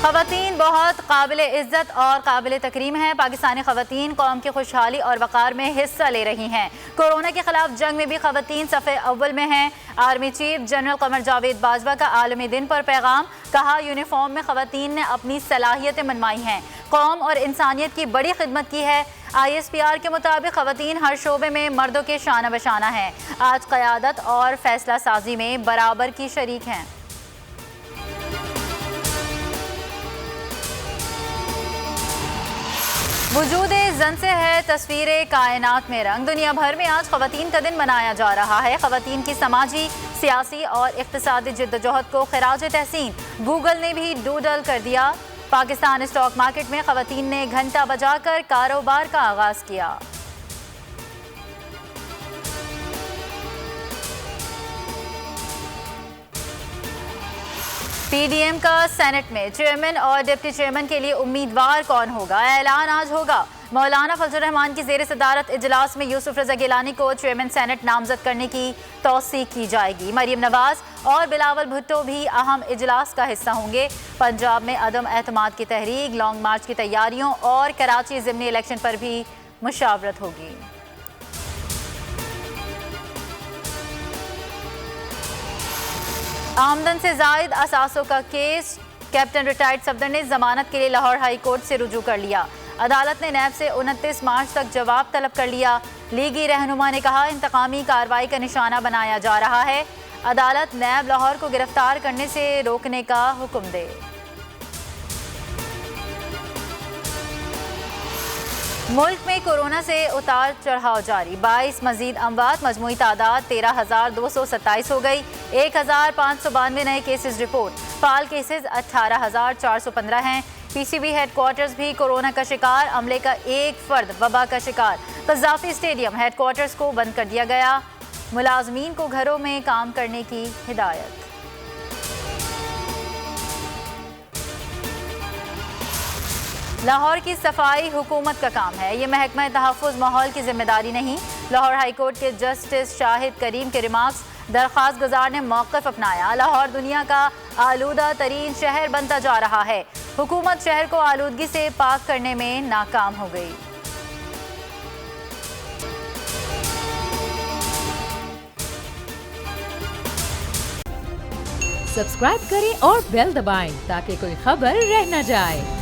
ख़वातीन बहुत काबिल इज़्ज़त और काबिल तकरीम हैं। पाकिस्तानी ख़वातीन कौम की खुशहाली और वक़ार में हिस्सा ले रही हैं। कोरोना के खिलाफ जंग में भी ख़वातीन सफ़े अव्वल में हैं। Army chief general Qamar Javed Bajwa का आलमी दिन पर पैगाम, कहा यूनिफॉर्म में ख़वातीन ने अपनी सलाहियतें मनवाई हैं, कौम और इंसानियत की बड़ी खिदमत की है। ISPR के मुताबिक ख़वातीन हर शोबे में मर्दों के शाना बशाना हैं। आज क़यादत और फैसला साजी में बराबर की शरीक हैं। वजूदे जन से है तस्वीरें कायनात में रंग। दुनिया भर में आज ख़वातीन का दिन मनाया जा रहा है। ख़वातीन की समाजी, सियासी और इक़्तिसादी जिद्दोजहद को खिराज तहसीन गूगल ने भी डूडल कर दिया। पाकिस्तान स्टॉक मार्केट में ख़वातीन ने घंटा बजाकर कारोबार का आगाज़ किया। PDM का सेनेट में चेयरमैन और डिप्टी चेयरमैन के लिए उम्मीदवार कौन होगा, ऐलान आज होगा। मौलाना फजल रहमान की ज़ेर सदारत इजलास में यूसुफ रज़ा गिलानी को चेयरमैन सेनेट नामजद करने की तौसीक की जाएगी। मरियम नवाज और बिलावल भुट्टो भी अहम इजलास का हिस्सा होंगे। पंजाब में अदम एतमाद की तहरीक, लॉन्ग मार्च की तैयारियों और कराची ज़िमनी इलेक्शन पर भी मुशावरत होगी। आमदन से जायद असासों का केस, कैप्टन रिटायर्ड सफदर ने जमानत के लिए लाहौर हाई कोर्ट से रुजू कर लिया। अदालत ने नैब से 29 मार्च तक जवाब तलब कर लिया। लीगी रहनुमा ने कहा, इंतकामी कार्रवाई का निशाना बनाया जा रहा है। अदालत नैब लाहौर को गिरफ्तार करने से रोकने का हुक्म दे। मुल्क में कोरोना से उतार चढ़ाव जारी, 22 मजीद अमवात, मजमूई तादाद 13,227 हो गई। 1,592 नए केसेस रिपोर्ट, फाल केसेस 18,415 हैं। PCB हेडक्वार्टर्स भी कोरोना का शिकार, अमले का एक फर्द वबा का शिकार। कज़ाफ़ी स्टेडियम हेडक्वार्टर्स को बंद कर दिया गया। मुलाजमीन को घरों में काम करने की हिदायत। लाहौर की सफाई हुकूमत का काम है, ये महकमा तहफ़्फ़ुज़ माहौल की जिम्मेदारी नहीं। लाहौर हाई कोर्ट के जस्टिस शाहिद करीम के रिमार्क्स, दरख्वास्त गुजार ने मौक़िफ़ अपनाया। लाहौर दुनिया का आलूदा तरीन शहर बनता जा रहा है। हुकूमत शहर को आलूदगी से पाक करने में नाकाम हो गई। सब्सक्राइब करें और बेल दबाएं ताकि कोई खबर रह न जाए।